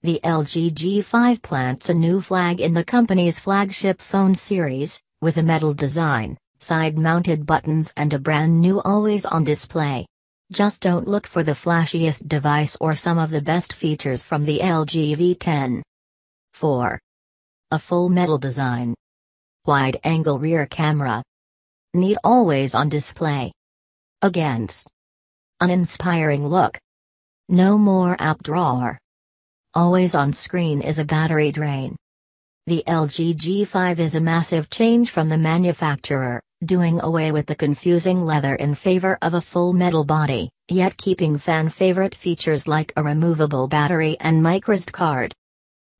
The LG G5 plants a new flag in the company's flagship phone series, with a metal design, side-mounted buttons and a brand new always-on display. Just don't look for the flashiest device or some of the best features from the LG V10. 4. A full metal design. Wide-angle rear camera. Neat always-on display. Against. Uninspiring look. No more app drawer. Always on screen is a battery drain. The LG G5 is a massive change from the manufacturer, doing away with the confusing leather in favor of a full metal body, yet keeping fan-favorite features like a removable battery and microSD card.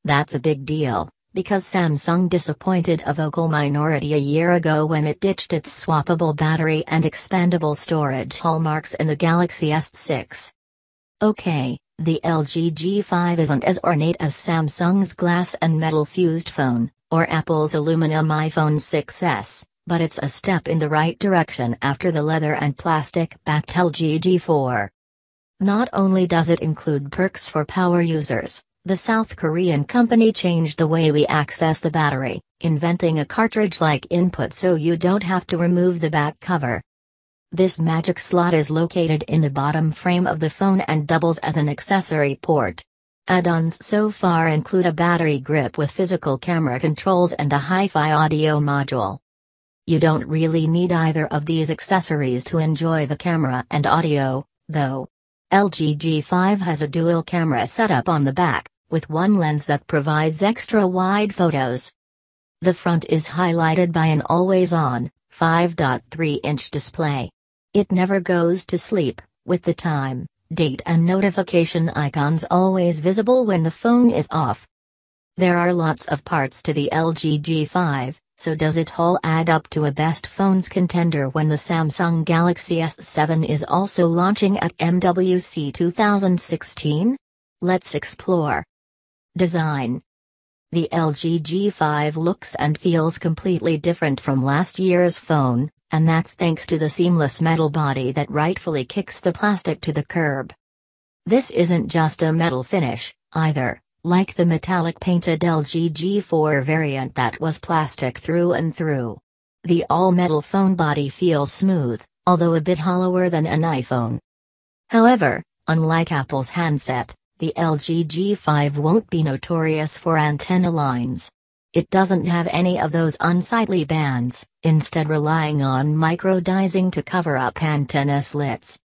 That's a big deal, because Samsung disappointed a vocal minority a year ago when it ditched its swappable battery and expandable storage hallmarks in the Galaxy S6. Okay, the LG G5 isn't as ornate as Samsung's glass and metal fused phone, or Apple's aluminum iPhone 6s, but it's a step in the right direction after the leather and plastic-backed LG G4. Not only does it include perks for power users, the South Korean company changed the way we access the battery, inventing a cartridge-like input so you don't have to remove the back cover. This magic slot is located in the bottom frame of the phone and doubles as an accessory port. Add-ons so far include a battery grip with physical camera controls and a hi-fi audio module. You don't really need either of these accessories to enjoy the camera and audio, though. LG G5 has a dual camera setup on the back, with one lens that provides extra wide photos. The front is highlighted by an always-on, 5.3-inch display. It never goes to sleep, with the time, date and notification icons always visible when the phone is off. There are lots of parts to the LG G5, so does it all add up to a best phones contender when the Samsung Galaxy S7 is also launching at MWC 2016? Let's explore. Design. The LG G5 looks and feels completely different from last year's phone, and that's thanks to the seamless metal body that rightfully kicks the plastic to the curb. This isn't just a metal finish, either, like the metallic painted LG G4 variant that was plastic through and through. The all-metal phone body feels smooth, although a bit hollower than an iPhone. However, unlike Apple's handset, the LG G5 won't be notorious for antenna lines. It doesn't have any of those unsightly bands, instead relying on microdizing to cover up antenna slits.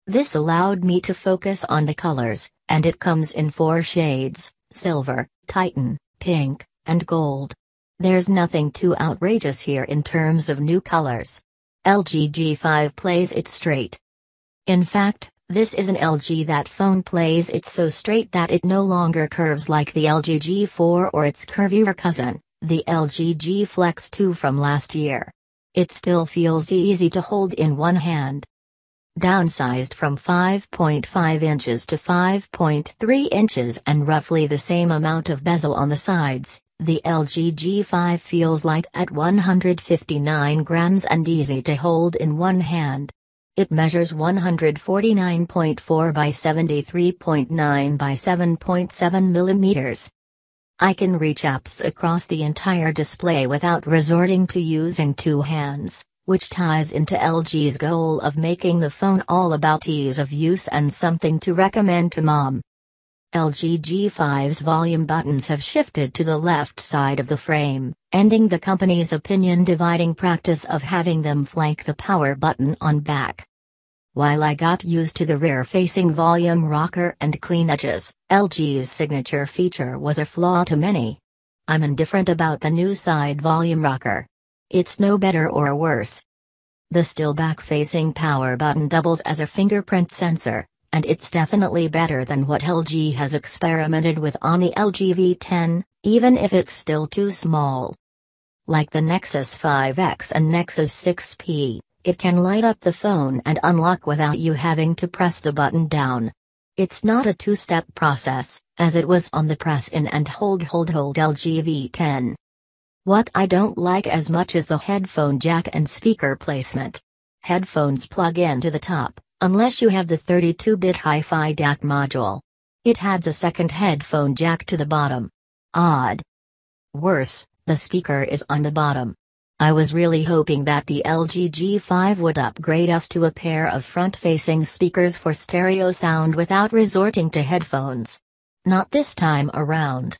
This allowed me to focus on the colors, and it comes in 4 shades: silver, titan, pink, and gold. There's nothing too outrageous here in terms of new colors. LG G5 plays it straight. In fact, this is an LG that phone plays it so straight that it no longer curves like the LG G4 or its curvier cousin, the LG G Flex 2 from last year. It still feels easy to hold in one hand. Downsized from 5.5 inches to 5.3 inches and roughly the same amount of bezel on the sides, the LG G5 feels light at 159 grams and easy to hold in one hand. It measures 149.4 by 73.9 by 7.7 millimeters. I can reach apps across the entire display without resorting to using 2 hands, which ties into LG's goal of making the phone all about ease of use and something to recommend to mom. LG G5's volume buttons have shifted to the left side of the frame, ending the company's opinion-dividing practice of having them flank the power button on back. While I got used to the rear-facing volume rocker and clean edges, LG's signature feature was a flaw to many. I'm indifferent about the new side volume rocker. It's no better or worse. The still back-facing power button doubles as a fingerprint sensor, and it's definitely better than what LG has experimented with on the LG V10, even if it's still too small. Like the Nexus 5X and Nexus 6P, it can light up the phone and unlock without you having to press the button down. It's not a 2-step process, as it was on the press in and hold LG V10. What I don't like as much is the headphone jack and speaker placement. Headphones plug into the top, unless you have the 32-bit hi-fi DAC module. It adds a second headphone jack to the bottom. Odd. Worse, the speaker is on the bottom. I was really hoping that the LG G5 would upgrade us to a pair of front-facing speakers for stereo sound without resorting to headphones. Not this time around.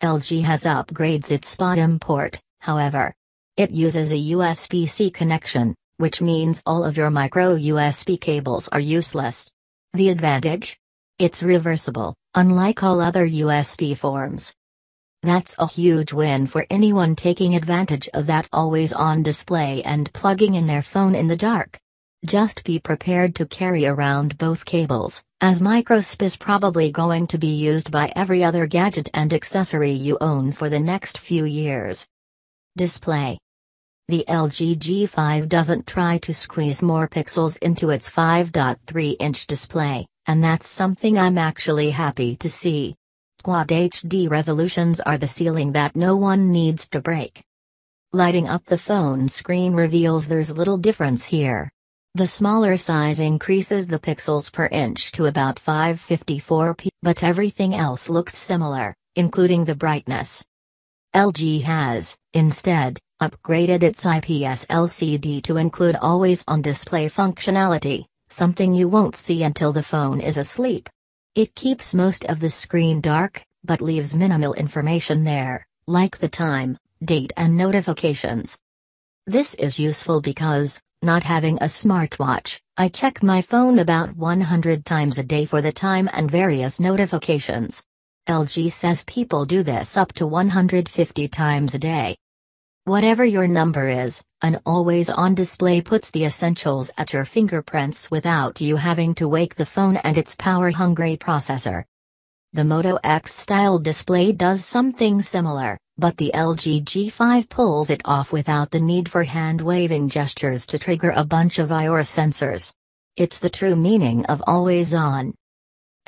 LG has upgrades its bottom port, however. It uses a USB-C connection, which means all of your micro USB cables are useless. The advantage? It's reversible, unlike all other USB forms. That's a huge win for anyone taking advantage of that always-on display and plugging in their phone in the dark. Just be prepared to carry around both cables, as microSP is probably going to be used by every other gadget and accessory you own for the next few years. Display. The LG G5 doesn't try to squeeze more pixels into its 5.3-inch display, and that's something I'm actually happy to see. Quad HD resolutions are the ceiling that no one needs to break. Lighting up the phone screen reveals there's little difference here. The smaller size increases the pixels per inch to about 554p, but everything else looks similar, including the brightness. LG has, instead, upgraded its IPS LCD to include always-on display functionality, something you won't see until the phone is asleep. It keeps most of the screen dark, but leaves minimal information there, like the time, date and notifications. This is useful because, not having a smartwatch, I check my phone about 100 times a day for the time and various notifications. LG says people do this up to 150 times a day. Whatever your number is, an always-on display puts the essentials at your fingerprints without you having to wake the phone and its power-hungry processor. The Moto X-style display does something similar, but the LG G5 pulls it off without the need for hand-waving gestures to trigger a bunch of IR sensors. It's the true meaning of always-on.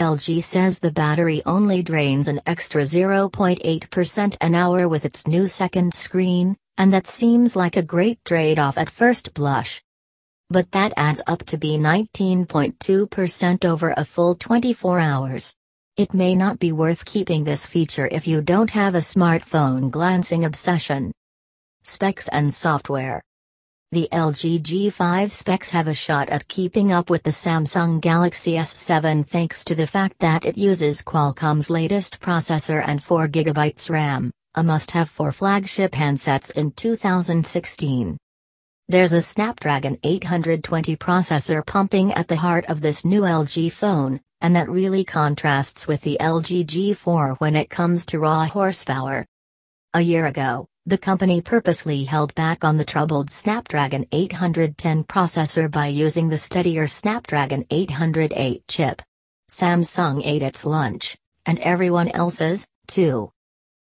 LG says the battery only drains an extra 0.8% an hour with its new second screen, and that seems like a great trade-off at first blush. But that adds up to be 19.2% over a full 24 hours. It may not be worth keeping this feature if you don't have a smartphone glancing obsession. Specs and software. The LG G5 specs have a shot at keeping up with the Samsung Galaxy S7 thanks to the fact that it uses Qualcomm's latest processor and 4GB RAM, a must-have for flagship handsets in 2016. There's a Snapdragon 820 processor pumping at the heart of this new LG phone, and that really contrasts with the LG G4 when it comes to raw horsepower. A year ago, the company purposely held back on the troubled Snapdragon 810 processor by using the steadier Snapdragon 808 chip. Samsung ate its lunch, and everyone else's, too.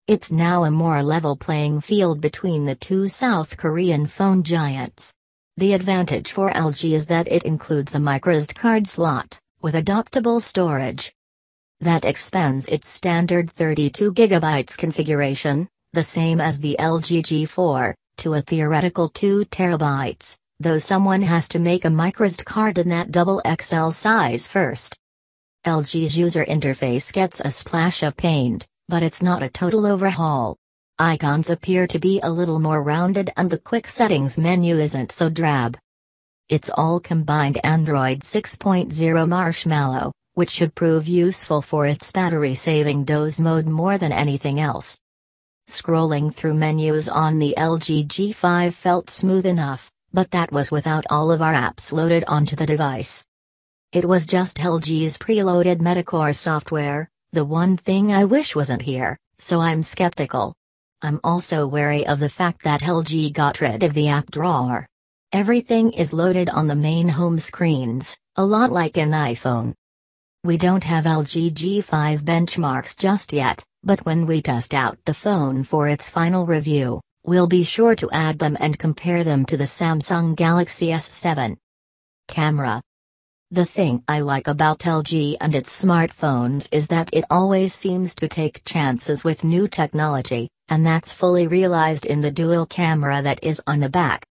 It's now a more level playing field between the two South Korean phone giants. The advantage for LG is that it includes a microSD card slot, with adaptable storage. That expands its standard 32GB configuration, the same as the LG G4, to a theoretical 2TB, though someone has to make a microSD card in that XXL size first. LG's user interface gets a splash of paint, but it's not a total overhaul. Icons appear to be a little more rounded and the quick settings menu isn't so drab. It's all combined Android 6.0 Marshmallow, which should prove useful for its battery-saving doze mode more than anything else. Scrolling through menus on the LG G5 felt smooth enough, but that was without all of our apps loaded onto the device. It was just LG's preloaded Metacore software, the one thing I wish wasn't here, so I'm skeptical. I'm also wary of the fact that LG got rid of the app drawer. Everything is loaded on the main home screens, a lot like an iPhone. We don't have LG G5 benchmarks just yet, but when we test out the phone for its final review, we'll be sure to add them and compare them to the Samsung Galaxy S7. Camera. The thing I like about LG and its smartphones is that it always seems to take chances with new technology, and that's fully realized in the dual camera that is on the back.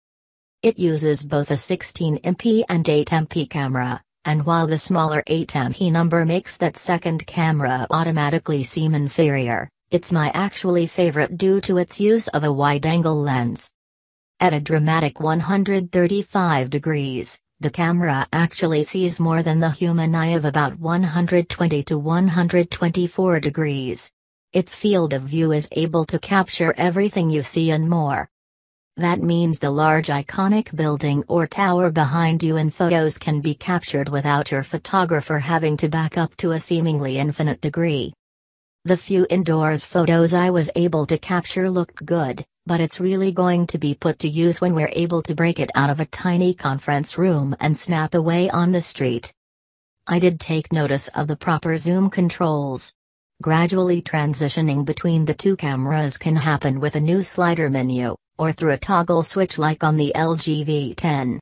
It uses both a 16MP and 8MP camera, and while the smaller AT&T number makes that second camera automatically seem inferior, it's my actually favorite due to its use of a wide-angle lens. At a dramatic 135 degrees, the camera actually sees more than the human eye of about 120 to 124 degrees. Its field of view is able to capture everything you see and more. That means the large iconic building or tower behind you in photos can be captured without your photographer having to back up to a seemingly infinite degree. The few indoors photos I was able to capture looked good, but it's really going to be put to use when we're able to break it out of a tiny conference room and snap away on the street. I did take notice of the proper zoom controls. Gradually transitioning between the two cameras can happen with a new slider menu, or through a toggle switch like on the LG V10.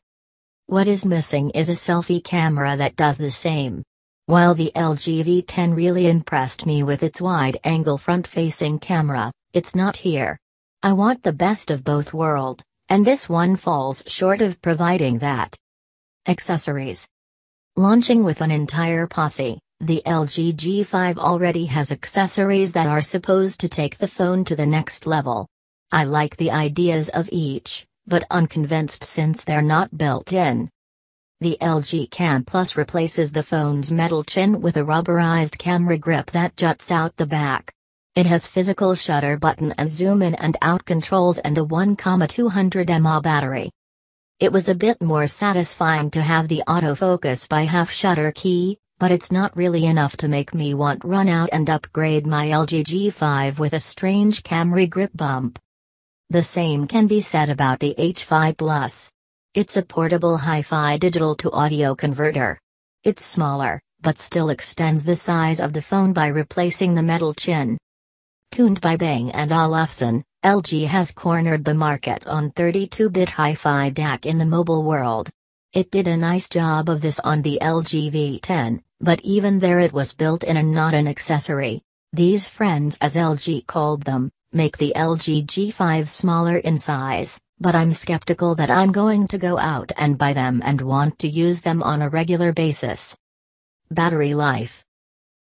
What is missing is a selfie camera that does the same. While the LG V10 really impressed me with its wide-angle front-facing camera, it's not here. I want the best of both worlds, and this one falls short of providing that. Accessories. Launching with an entire posse, the LG G5 already has accessories that are supposed to take the phone to the next level. I like the ideas of each, but unconvinced since they're not built in. The LG Cam Plus replaces the phone's metal chin with a rubberized camera grip that juts out the back. It has physical shutter button and zoom in and out controls and a 1,200 mAh battery. It was a bit more satisfying to have the autofocus by half shutter key, but it's not really enough to make me want run out and upgrade my LG G5 with a strange camera grip bump. The same can be said about the H5 Plus. It's a portable hi-fi digital to audio converter. It's smaller, but still extends the size of the phone by replacing the metal chin. Tuned by Bang & Olufsen, LG has cornered the market on 32-bit hi-fi DAC in the mobile world. It did a nice job of this on the LG V10, but even there it was built in and not an accessory. These friends, as LG called them, make the LG G5 smaller in size, but I'm skeptical that I'm going to go out and buy them and want to use them on a regular basis. Battery life.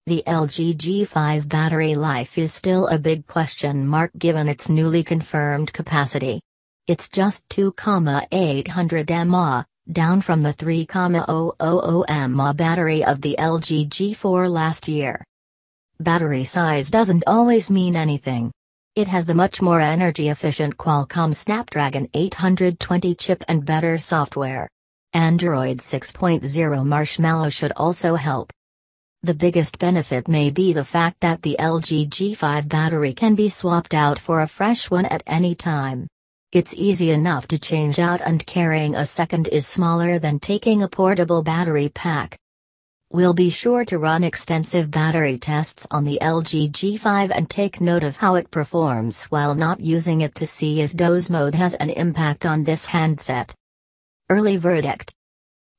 The LG G5 battery life is still a big question mark given its newly confirmed capacity. It's just 2,800 mAh, down from the 3,000 mAh battery of the LG G4 last year. Battery size doesn't always mean anything. It has the much more energy-efficient Qualcomm Snapdragon 820 chip and better software. Android 6.0 Marshmallow should also help. The biggest benefit may be the fact that the LG G5 battery can be swapped out for a fresh one at any time. It's easy enough to change out and carrying a second is smaller than taking a portable battery pack. We'll be sure to run extensive battery tests on the LG G5 and take note of how it performs while not using it to see if doze mode has an impact on this handset. Early verdict.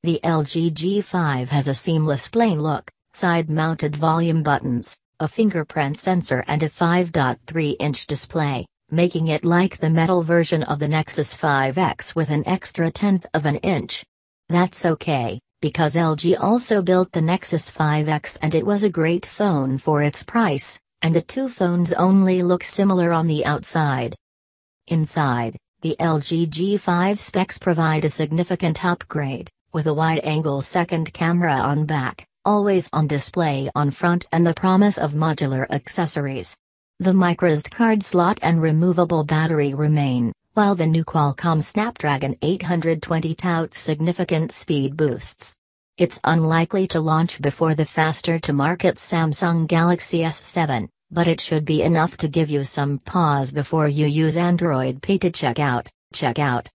The LG G5 has a seamless plain look, side-mounted volume buttons, a fingerprint sensor and a 5.3-inch display, making it like the metal version of the Nexus 5X with an extra tenth of an inch. That's okay, because LG also built the Nexus 5X and it was a great phone for its price, and the two phones only look similar on the outside. Inside, the LG G5 specs provide a significant upgrade, with a wide-angle second camera on back, always-on display on front and the promise of modular accessories. The microSD card slot and removable battery remain, while the new Qualcomm Snapdragon 820 touts significant speed boosts. It's unlikely to launch before the faster-to-market Samsung Galaxy S7, but it should be enough to give you some pause before you use Android Pay to check out.